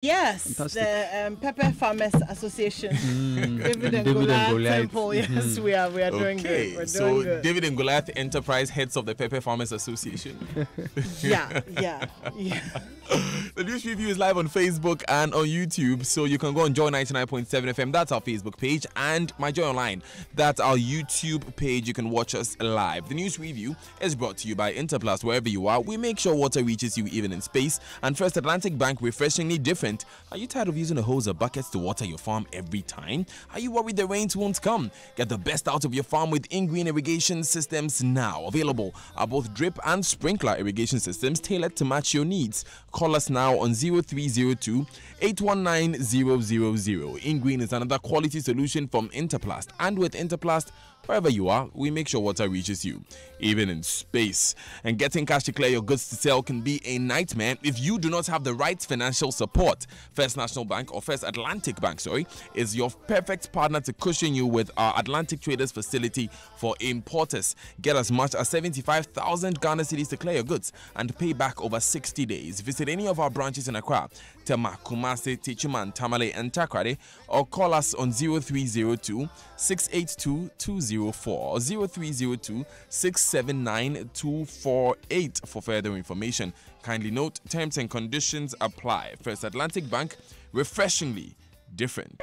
Yes, Fantastic. the Pepper Farmers Association. David and David and Goliath Goliath. Temple. Yes, we are doing good. We're so doing good. David and Goliath Enterprise heads of the Pepper Farmers Association. Yeah. The news review is live on Facebook and on YouTube, so you can go on Joy 99.7 FM. That's our Facebook page, and My Joy Online. That's our YouTube page. You can watch us live. The news review is brought to you by Interplast. Wherever you are, we make sure water reaches you even in space. And First Atlantic Bank, refreshingly different. Are you tired of using a hose or buckets to water your farm every time? Are you worried the rains won't come? Get the best out of your farm with InGreen irrigation systems now. Available are both drip and sprinkler irrigation systems tailored to match your needs. Call us now on 0302 819 000. InGreen is another quality solution from Interplast, and with Interplast, wherever you are, we make sure water reaches you, even in space. And getting cash to clear your goods to sell can be a nightmare if you do not have the right financial support. First National Bank, or First Atlantic Bank, is your perfect partner to cushion you with our Atlantic Traders facility for importers. Get as much as 75,000 Ghana cedis to clear your goods and pay back over 60 days. Visit any of our branches in Accra, Tema, Kumasi, Techiman, Tamale, and Takrade, or call us on 0302 682 204 or 0302 679 248 for further information. Kindly note, terms and conditions apply. First Atlantic Bank, refreshingly different.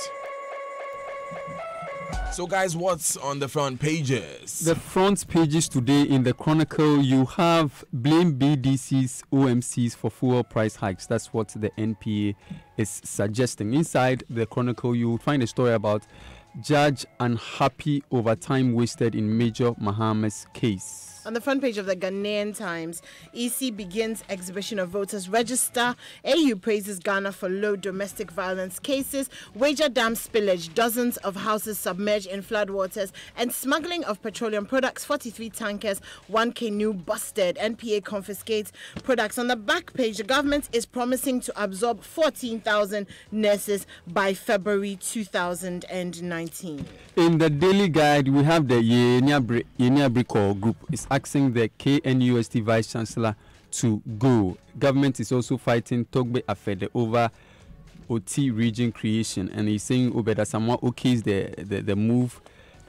So guys, what's on the front pages? The front pages today in the Chronicle, you have blame BDC's OMCs for fuel price hikes. That's what the NPA is suggesting. Inside the Chronicle, you find a story about judge unhappy over time wasted in Major Mahama's case. On the front page of the Ghanaian Times, EC begins exhibition of voters register. AU praises Ghana for low domestic violence cases. Wager Dam spillage, dozens of houses submerged in floodwaters, and smuggling of petroleum products, 43 tankers, 1 canoe busted. NPA confiscates products. On the back page, the government is promising to absorb 14,000 nurses by February 2019. In the Daily Guide, we have the Yenia Bricol group is asking the KNUST Vice Chancellor to go. Government is also fighting Togbe Afede over OT region creation, and he's saying Obeda Samoa okays the move.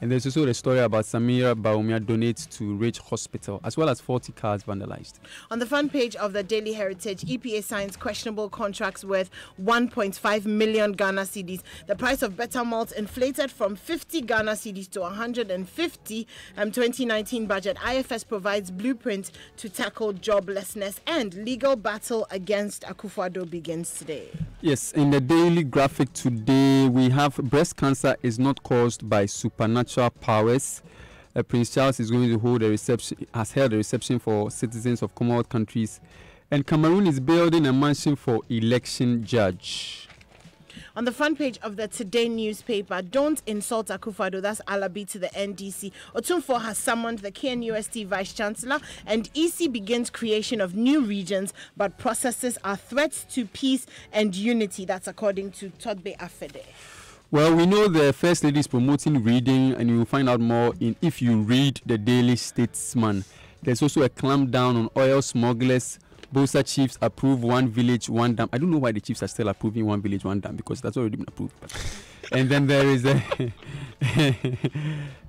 And there's also the story about Samira Baumia donates to Rich Hospital, as well as 40 cars vandalized. On the front page of the Daily Heritage, EPA signs questionable contracts worth 1.5 million Ghana cedis. The price of better malt inflated from 50 Ghana cedis to 150. 2019 budget. IFS provides blueprint to tackle joblessness, and legal battle against Akufo-Addo begins today. Yes, in the Daily Graphic today, we have breast cancer is not caused by supernatural powers. Prince Charles is going to hold a reception, has held a reception for citizens of Commonwealth countries, and Cameroon is building a mansion for election judge. On the front page of the Today newspaper, don't insult Akufo-Addo, that's Alabi to the NDC. Otumfuo has summoned the KNUST Vice Chancellor, and EC begins creation of new regions, but processes are threats to peace and unity. That's according to Togbe Afede. Well, we know the First Lady is promoting reading, and you will find out more if you read the Daily Statesman. There's also a clampdown on oil smugglers. Bosa chiefs approve one village, one dam. I don't know why the chiefs are still approving one village, one dam, because that's already been approved. And then there is a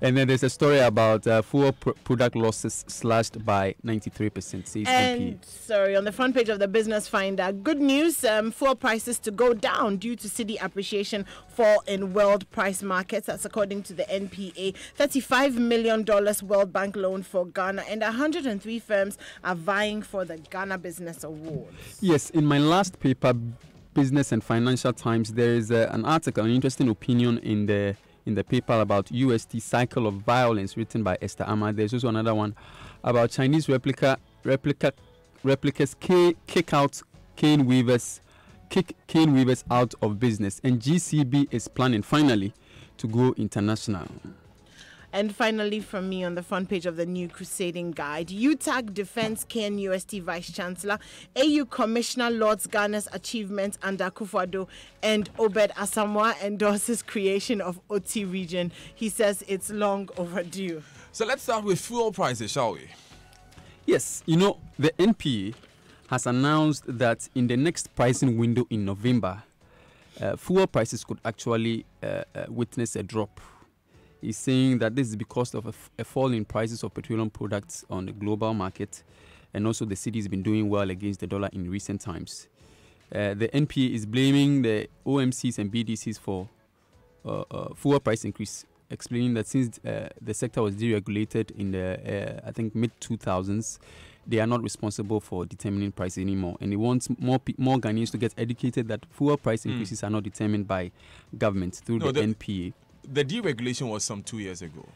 and then there's a story about fuel product losses slashed by 93%. Says and sorry, on the front page of the Business Finder, good news: fuel prices to go down due to cedi appreciation, fall in world price markets. That's according to the NPA. $35 million World Bank loan for Ghana, and 103 firms are vying for the Ghana Business Awards. Yes, in my last paper, Business and Financial Times, there is an article, an interesting opinion in the paper about UST cycle of violence, written by Esther Ahmad. There's also another one about Chinese replicas kick cane weavers out of business, and GCB is planning finally to go international. And finally, from me on the front page of the New Crusading Guide, UTAG defends KNUST Vice Chancellor, AU Commissioner lauds Ghana's achievements under Akufo-Addo, and Obed Asamoah endorses creation of OT region. He says it's long overdue. So let's start with fuel prices, shall we? Yes, you know, the NPA has announced that in the next pricing window in November, fuel prices could actually witness a drop. He's saying that this is because of a fall in prices of petroleum products on the global market, and also the city has been doing well against the dollar in recent times. The NPA is blaming the OMCs and BDCs for fuel price increase, explaining that since the sector was deregulated in the I think mid-2000s, they are not responsible for determining price anymore, and they want more Ghanaians to get educated that fuel price increases are not determined by government through the NPA. The deregulation was some 2 years ago.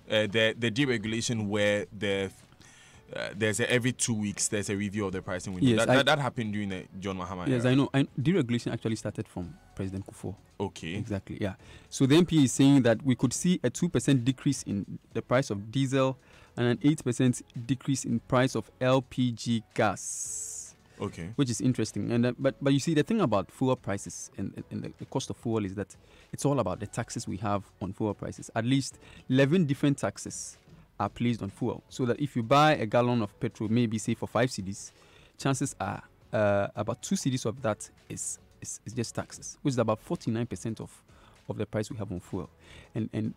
The deregulation where there's every 2 weeks there's a review of the pricing window. Yes, that happened during the John Mahama Yes, era. I know. Deregulation actually started from President Kufuor. Okay. Exactly, yeah. So the NPA is saying that we could see a 2% decrease in the price of diesel and an 8% decrease in price of LPG gas. Okay. Which is interesting. And but you see, the thing about fuel prices and the cost of fuel is that it's all about the taxes we have on fuel prices. At least 11 different taxes are placed on fuel. So that if you buy a gallon of petrol, maybe say for 5 cedis, chances are about 2 cedis of that is just taxes, which is about 49% of the price we have on fuel. And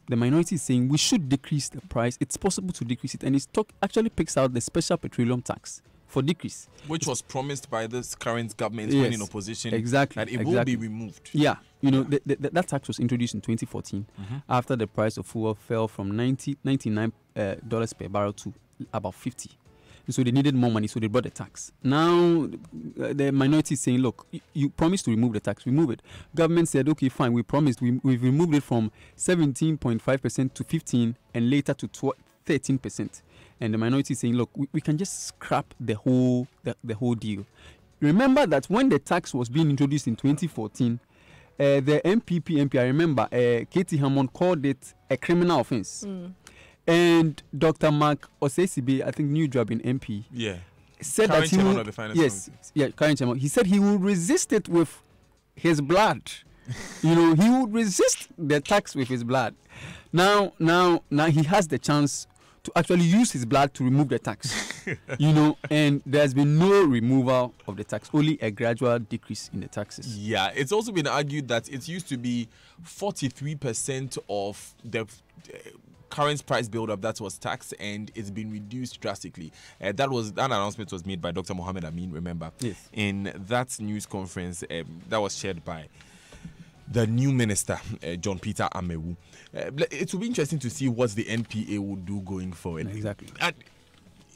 the minority is saying we should decrease the price. It's possible to decrease it. And it actually picks out the special petroleum tax for decrease. Which was promised by this current government when in opposition. Exactly. That it will be removed. Yeah. You know, that tax was introduced in 2014 after the price of fuel fell from $99 per barrel to about 50. And so they needed more money, so they brought the tax. Now, the minority is saying, look, you promised to remove the tax, remove it. Government said, okay, fine, we promised. We've removed it from 17.5% to 15% and later to 13%. And the minority is saying, look, we can just scrap the whole deal. Remember that when the tax was being introduced in 2014, the MP, I remember, Katie Hammond called it a criminal offense. And Dr. Mark Osesibe, I think new job in MP, said current that he chairman will, of the finance committee. current chairman. He said he will resist it with his blood. You know, he would resist the tax with his blood. Now he has the chance to actually use his blood to remove the tax. You know, and there's been no removal of the tax, only a gradual decrease in the taxes. Yeah, it's also been argued that it used to be 43% of the current price build-up that was taxed, and it's been reduced drastically. That announcement was made by Dr. Mohammed Amin, remember? Yes. In that news conference that was chaired by the new minister, John Peter Amewu. It will be interesting to see what the NPA will do going forward. Exactly. And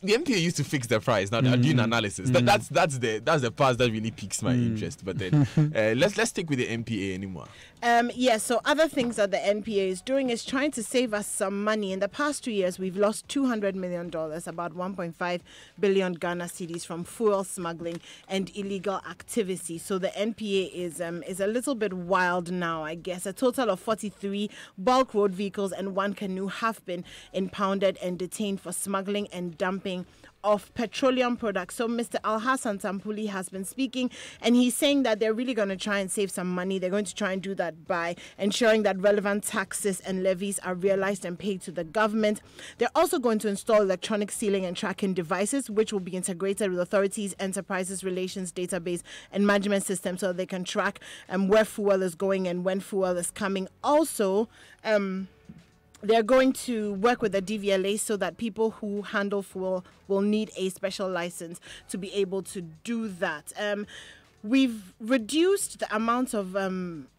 the NPA used to fix the price. Now they're doing analysis. That's the part that really piques my interest. But then let's stick with the NPA anymore. So other things that the NPA is doing is trying to save us some money. In the past 2 years, we've lost $200 million, about 1.5 billion Ghana cedis from fuel smuggling and illegal activity. So the NPA is a little bit wild now, I guess. A total of 43 bulk road vehicles and 1 canoe have been impounded and detained for smuggling and dumping of petroleum products. So Mr. Alhassan Tampuli has been speaking, and he's saying that they're really going to try and save some money. They're going to try and do that by ensuring that relevant taxes and levies are realized and paid to the government. They're also going to install electronic sealing and tracking devices, which will be integrated with authorities' enterprises relations database and management system, so they can track where fuel is going and when fuel is coming. Also, they're going to work with the DVLA so that people who handle fuel will need a special license to be able to do that. We've reduced the amount of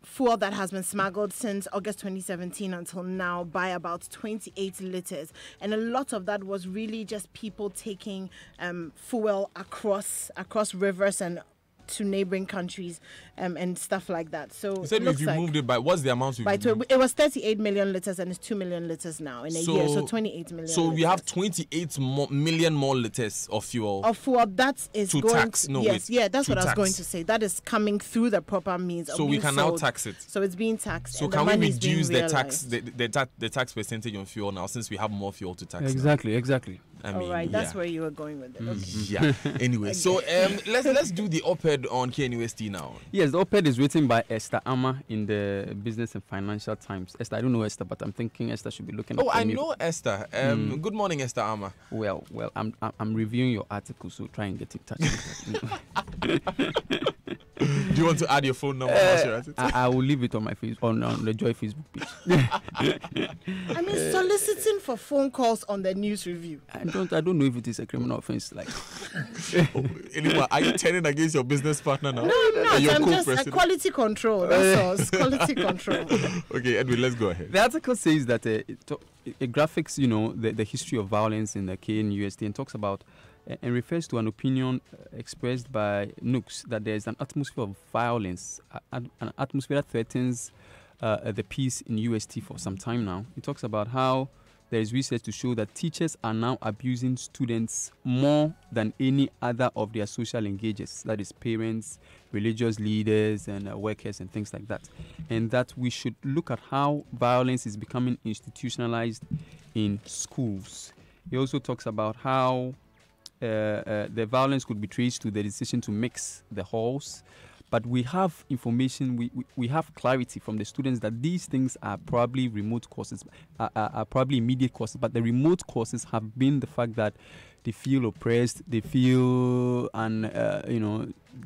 fuel that has been smuggled since August 2017 until now by about 28 liters. And a lot of that was really just people taking fuel across rivers and to neighboring countries and stuff like that. So you said we've removed it by, what's the amount we've removed? It was 38 million liters and it's 2 million liters now in a year, so 28 million So liters. we have 28 million more liters of fuel. That is to going tax. to, No, yes, wait, yeah, that's to what I was tax. going to say. That is coming through the proper means of So we being can sold. now tax it. So it's being taxed. So and can the we money is being reduce the tax realized. the tax percentage on fuel now, since we have more fuel to tax? Exactly. I mean, All right, that's yeah. where you were going with it. Okay. Yeah. Anyway, so let's do the op-ed on KNUST now. Yes, the op-ed is written by Esther Ama in the Business and Financial Times. Esther, I don't know Esther, but I'm thinking Esther should be looking Oh, up. I know Esther. Good morning, Esther Ama. Well, I'm reviewing your article, so try and get in touch with her. Do you want to add your phone number? I will leave it on my on the Joy Facebook page. I mean, soliciting for phone calls on the news review. I don't know if it is a criminal offense. Like, Anyway, are you turning against your business partner now? No, I'm not. Your I'm just co-president? quality control. That's all. It's quality control. Okay, Edwin, let's go ahead. the article says that it graphics, the history of violence in the KNUST and talks about and refers to an opinion expressed by Nooks that there is an atmosphere of violence, an atmosphere that threatens the peace in UST for some time now. It talks about how there is research to show that teachers are now abusing students more than any other of their social engagers, that is parents, religious leaders, and workers and things like that. And that we should look at how violence is becoming institutionalized in schools. He also talks about how the violence could be traced to the decision to mix the halls. But we have information, we have clarity from the students that these things are probably remote courses, are probably immediate courses. But the remote courses have been the fact that they feel oppressed, they feel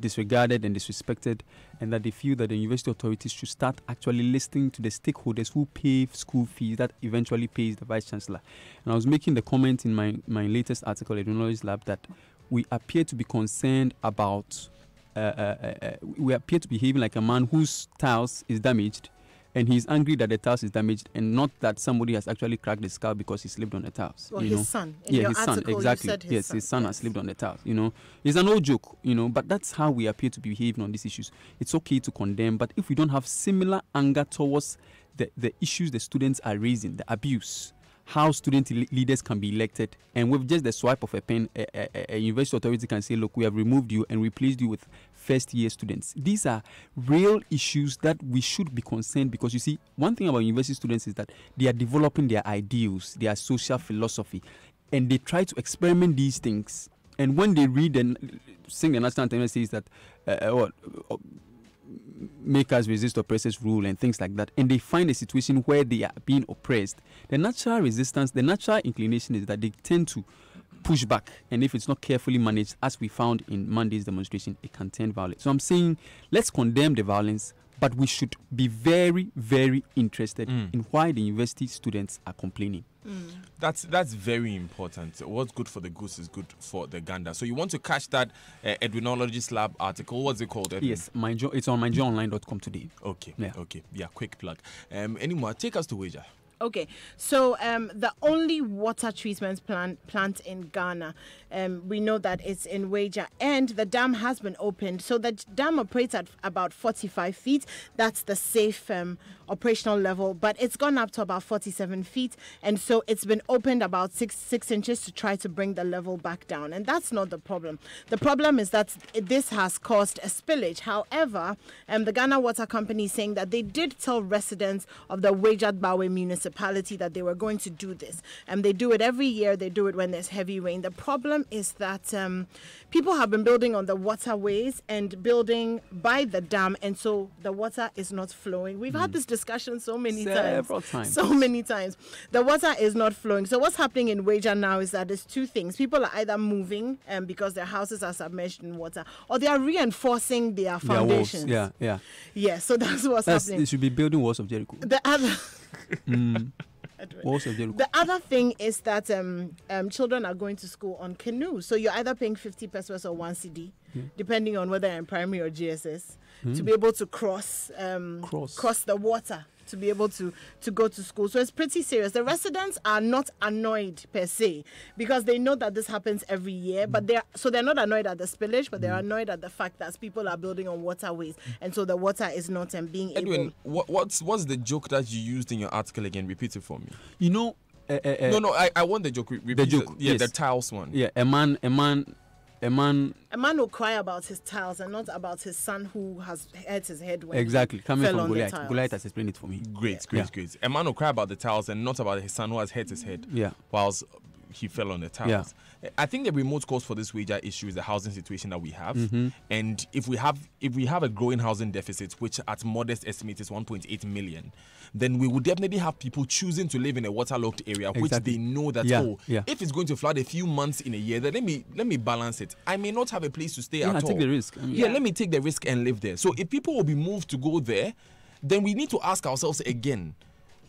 disregarded and disrespected, and that they feel that the university authorities should start actually listening to the stakeholders who pay school fees that eventually pays the vice chancellor. And I was making the comment in my latest article, Edwin Lab, that we appear to be concerned about. We appear to be behaving like a man whose tiles is damaged, and he's angry that the tiles is damaged, and not that somebody has actually cracked the skull because he slipped on the tiles. Well, his son. His son, exactly. His son has slipped on the tiles. It's an old joke. But that's how we appear to be behaving on these issues. It's okay to condemn, but if we don't have similar anger towards the issues the students are raising, the abuse, how student leaders can be elected, and with just the swipe of a pen, a university authority can say, look, we have removed you and replaced you with first-year students. These are real issues that we should be concerned, because you see, one thing about university students is that they are developing their ideals, their social philosophy, and they try to experiment these things. And when they read and sing the national anthem, it says that make us resist oppressors' rule and things like that, and they find a situation where they are being oppressed, the natural resistance, the natural inclination is that they tend to push back, and if it's not carefully managed, as we found in Monday's demonstration, it can turn violent. So I'm saying, let's condemn the violence, but we should be very, very interested in why the university students are complaining. That's very important. What's good for the goose is good for the gander. So you want to catch that Edwinologist Lab article? What's it called, Edwin? Yes, it's on myjoyonline.com today. Okay. Yeah, quick plug. Anymore, take us to Weija. Okay, so the only water treatment plant in Ghana, we know that it's in Weija, and the dam has been opened. So the dam operates at about 45 feet. That's the safe operational level, but it's gone up to about 47 feet, and so it's been opened about 6 inches to try to bring the level back down. And that's not the problem. The problem is that this has caused a spillage. However, the Ghana Water Company is saying that they did tell residents of the Weija-Bawe municipality that they were going to do this. And they do it every year. They do it when there's heavy rain. The problem is that people have been building on the waterways and building by the dam, and so the water is not flowing. We've had this discussion several times. So many times. The water is not flowing. So what's happening in Weija now is that there's two things. People are either moving because their houses are submerged in water, or they are reinforcing their foundations. Walls. Yeah. Yeah, so that's what's happening. They should be building walls of Jericho. The other... Walls of Jericho. The other thing is that children are going to school on canoes. So you're either paying 50 pesos or 1 CD, depending on whether you're in primary or GSS, to be able to cross the water, to be able to go to school. So it's pretty serious. The residents are not annoyed per se, because they know that this happens every year, but they're not annoyed at the spillage, but they're annoyed at the fact that people are building on waterways, and so the water is not being Edwin, able... what's the joke that you used in your article again? Repeat it for me. No, I want the joke. Repeat the joke. Yes. The tiles one. Yeah, a man will cry about his tiles and not about his son who has hurt his head when exactly coming fell from on Goliath. the tiles. Goliath has explained it for me. Great. A man will cry about the tiles and not about his son who has hurt his head. Yeah. Whilst he fell on the tiles. Yeah. I think the remote cause for this wager issue is the housing situation that we have. And if we have a growing housing deficit, which at modest estimate is 1.8 million, then we would definitely have people choosing to live in a waterlogged area, which they know that if it's going to flood a few months in a year, then let me balance it. I may not have a place to stay at all. Take the risk. Let me take the risk and live there. So if people will be moved to go there, then we need to ask ourselves again,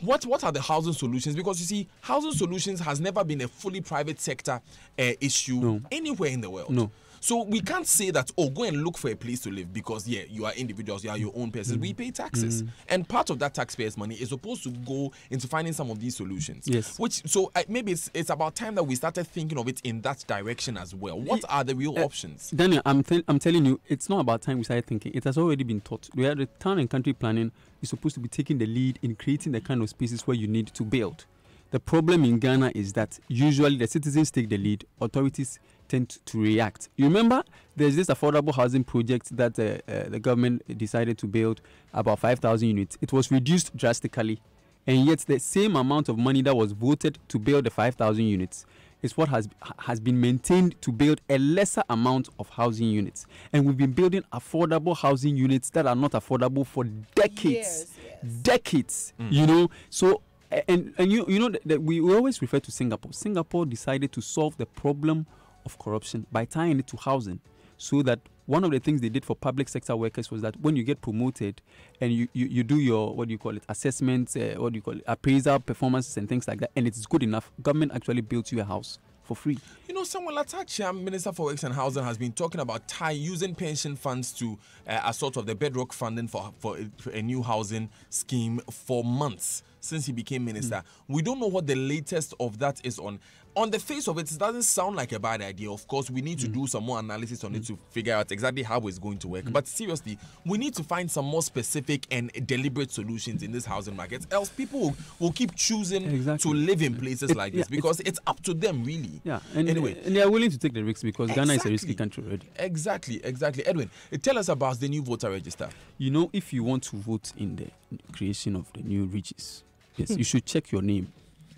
what are the housing solutions? Because you see, housing solutions has never been a fully private sector issue anywhere in the world. No. So we can't say that, go and look for a place to live because, you are individuals, you are your own persons. We pay taxes. And part of that taxpayers' money is supposed to go into finding some of these solutions. Yes. So maybe it's about time that we started thinking of it in that direction as well. What are the real options? Daniel, I'm telling you, it's not about time we started thinking. It has already been taught. The town and country planning is supposed to be taking the lead in creating the kind of spaces where you need to build. The problem in Ghana is that usually the citizens take the lead, authorities tend to react. You remember there's this affordable housing project that the government decided to build, about 5,000 units. It was reduced drastically, and yet the same amount of money that was voted to build the 5,000 units is what has been maintained to build a lesser amount of housing units. And we've been building affordable housing units that are not affordable for decades. Decades, you know. So and you know that we always refer to Singapore. Singapore decided to solve the problem of corruption by tying it to housing, so that one of the things they did for public sector workers was that when you get promoted and you do your, assessments, appraisal performances and things like that, and it's good enough, government actually builds you a house for free. You know, Samuel Latachia, Minister for Works and Housing, has been talking about using pension funds to a sort of the bedrock funding for a new housing scheme for months since he became minister. We don't know what the latest of that is on. On the face of it, it doesn't sound like a bad idea. Of course, we need to do some more analysis on it to figure out exactly how it's going to work. But seriously, we need to find some more specific and deliberate solutions in this housing market. Else people will keep choosing to live in places like this because it's up to them, really. Yeah, and anyway, and they are willing to take the risks because Ghana is a risky country already. Exactly. Edwin, tell us about the new voter register. You know, if you want to vote in the creation of the new regions, yes, you should check your name,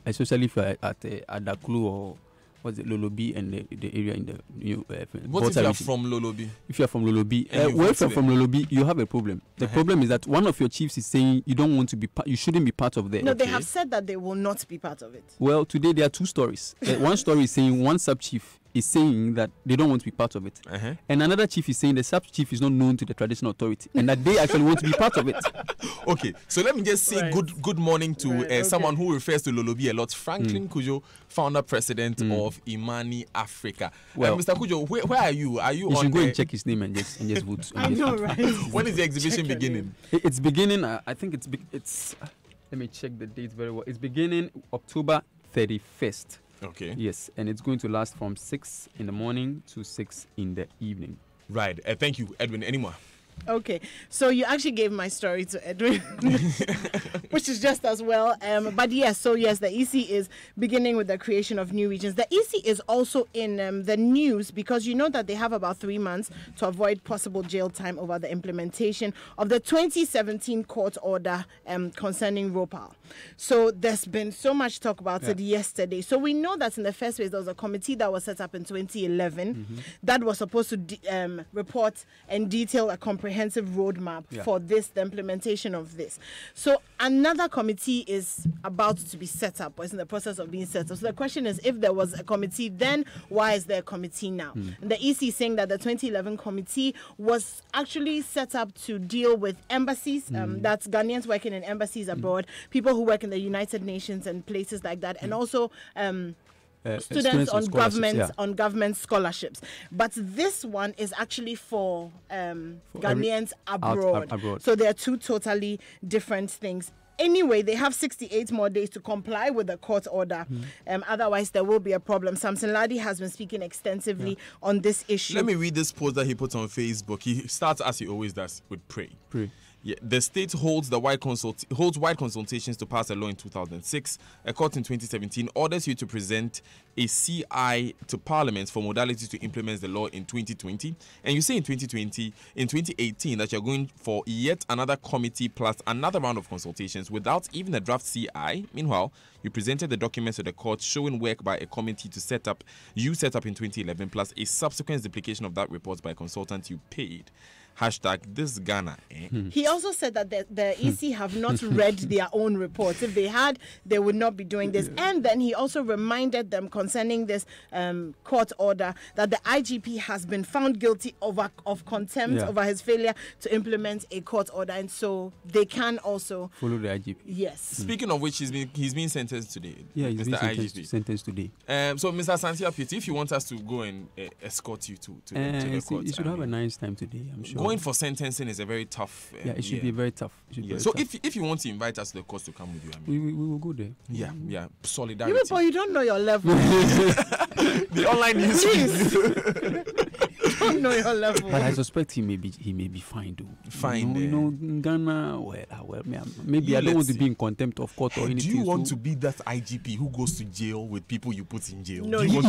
especially if you're at Adaklu or Lolobi and the area in the new what if you're from Lolobi? If you're from Lolobi, if you're from Lolobi, you have a problem. The problem is that one of your chiefs is saying you don't want to be you shouldn't be part of the. No, they have said that they will not be part of it. Well, today there are two stories. One story is saying one sub-chief is saying that they don't want to be part of it. And another chief is saying the sub-chief is not known to the traditional authority and that they actually want to be part of it. Okay, so let me just say good morning to someone who refers to Lolobi a lot, Franklin Kujo, founder president of Imani Africa. Well, Mr. Kujo, where are you? Are you on? You should go and check his name and just vote. I know, right? When is the exhibition beginning? It's beginning, I think it's let me check the date very well. It's beginning October 31st. Okay. Yes, and it's going to last from 6 in the morning to 6 in the evening. Right. Thank you, Edwin. Any more? Okay, so you actually gave my story to Edwin, which is just as well. But yes, the EC is beginning with the creation of new regions. The EC is also in the news because you know that they have about 3 months to avoid possible jail time over the implementation of the 2017 court order concerning ROPAL. So there's been so much talk about it yesterday. So we know that in the first place, there was a committee that was set up in 2011 that was supposed to report and detail a comprehensive roadmap for the implementation of this. So another committee is about to be set up, or is in the process of being set up. So the question is, if there was a committee then, why is there a committee now? And the EC is saying that the 2011 committee was actually set up to deal with embassies, that's Ghanaians working in embassies abroad, people who work in the United Nations and places like that, and also students on government scholarships. But this one is actually for Ghanaians abroad. So they are two totally different things. Anyway, they have 68 more days to comply with the court order. Otherwise, there will be a problem. Samson Ladi has been speaking extensively on this issue. Let me read this post that he put on Facebook. He starts, as he always does, with pray. Yeah, the state holds wide consultations to pass a law in 2006. A court in 2017 orders you to present a CI to Parliament for modalities to implement the law in 2020. And you say in 2018 that you're going for yet another committee plus another round of consultations reports without even a draft CI. Meanwhile, you presented the documents to the court showing work by a committee set up in 2011, plus a subsequent duplication of that report by a consultant you paid. Hashtag this Ghana. He also said that the EC have not read their own reports. If they had, they would not be doing this. And then he also reminded them concerning this court order that the IGP has been found guilty of contempt over his failure to implement a court order. And so they can also follow the IGP. Yes. Speaking of which, he's been sentenced today. Yeah, he's been sentenced today. So, Mr. Santia Pitti, if you want us to go and escort you to the court. You should have a nice time today, I'm sure. Going for sentencing is a very tough. It should be very tough. So if you want to invite us to the course to come with you, we will go there. Yeah. Solidarity. You don't know your level. The online news. Don't know your level. But I suspect he may be fine though. Fine. Ghana. Well, maybe I don't want to be in contempt of court or anything. Do you want to be that IGP who goes to jail with people you put in jail? No, you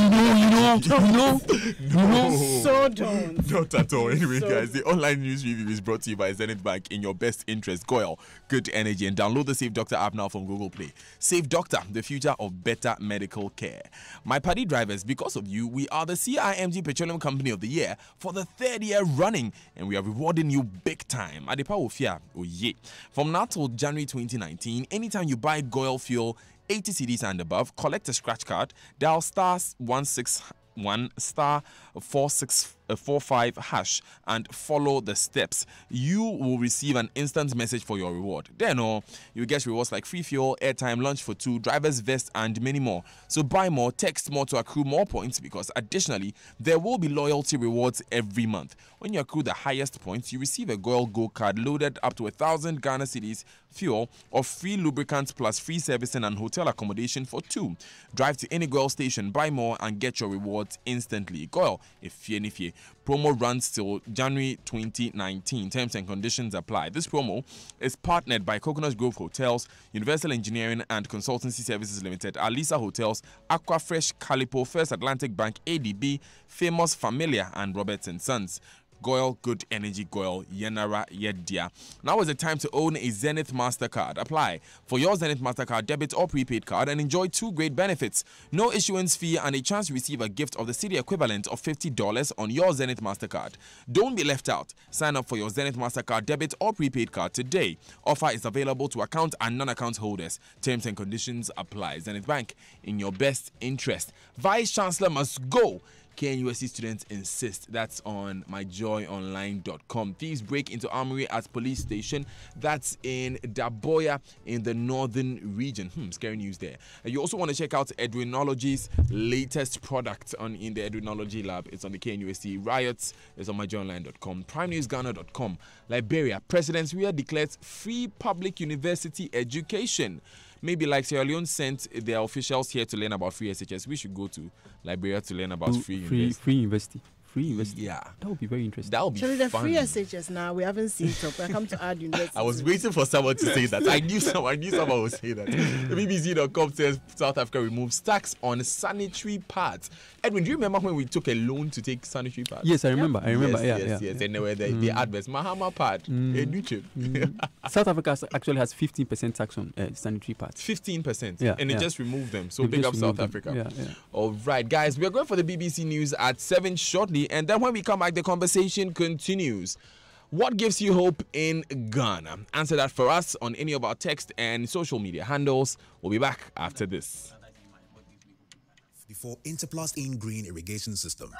So don't. Not at all. Anyway, guys, the online news review is brought to you by Zenith Bank. In your best interest, Goyle, good energy, and download the Safe Doctor app now from Google Play. Safe Doctor, the future of better medical care. My party drivers, because of you, we are the CIMG Petroleum Company of the Year for the 3rd year running, and we are rewarding you big time. Adepa Ofia, oh yeah. From now till January 2019, anytime you buy Goyle fuel 80 cedis and above, collect a scratch card, dial *161 *4645 hash and follow the steps. You will receive an instant message for your reward. Then you get rewards like free fuel, airtime, lunch for 2, driver's vest, and many more. So buy more, text more to accrue more points, because additionally there will be loyalty rewards every month. When you accrue the highest points, you receive a Goyle Go card loaded up to 1,000 Ghana cedis fuel or free lubricants plus free servicing and hotel accommodation for 2. Drive to any Goyle station, buy more, and get your rewards instantly. Goyle, if you promo runs till January 2019. Terms and conditions apply. This promo is partnered by Coconut Grove Hotels, Universal Engineering and Consultancy Services Limited, Alisa Hotels, Aquafresh, Calipo, First Atlantic Bank, ADB, Famous Familia, and Roberts & Sons. Goyle, good energy, Goyle, Yenara Yedia. Now is the time to own a Zenith MasterCard. Apply for your Zenith MasterCard debit or prepaid card and enjoy 2 great benefits. No issuance fee and a chance to receive a gift of the city equivalent of $50 on your Zenith MasterCard. Don't be left out. Sign up for your Zenith MasterCard debit or prepaid card today. Offer is available to account and non-account holders. Terms and conditions apply. Zenith Bank, in your best interest. Vice Chancellor must go. KNUST students insist. That's on myjoyonline.com. Thieves break into armory at police station. That's in Daboya in the northern region. Scary news there. You also want to check out Edwinology's latest product in the Edwinology lab. It's on the KNUST. Riots is on myjoyonline.com. PrimeNewsGhana.com. Liberia. President Weah declares free public university education. Maybe like Sierra Leone sent their officials here to learn about free SHS, we should go to Liberia to learn about free university. Yeah. That would be very interesting. That would be Actually, the fun. free SHS now, we haven't seen it. I come to add university. I was waiting for someone to say that. I knew someone would say that. The BBC.com says South Africa removes tax on sanitary pads. Edwin, do you remember when we took a loan to take sanitary pads? Yes, I remember. Yes. And there were the adverts. Mahama pad. South Africa actually has 15% tax on sanitary pads. 15%. Yeah, and it just removed them. So big up South Africa. Yeah. All right, guys, we are going for the BBC News at 7 shortly. And then when we come back, the conversation continues. What gives you hope in Ghana? Answer that for us on any of our text and social media handles. We'll be back after this. For Interplast In Green Irrigation System.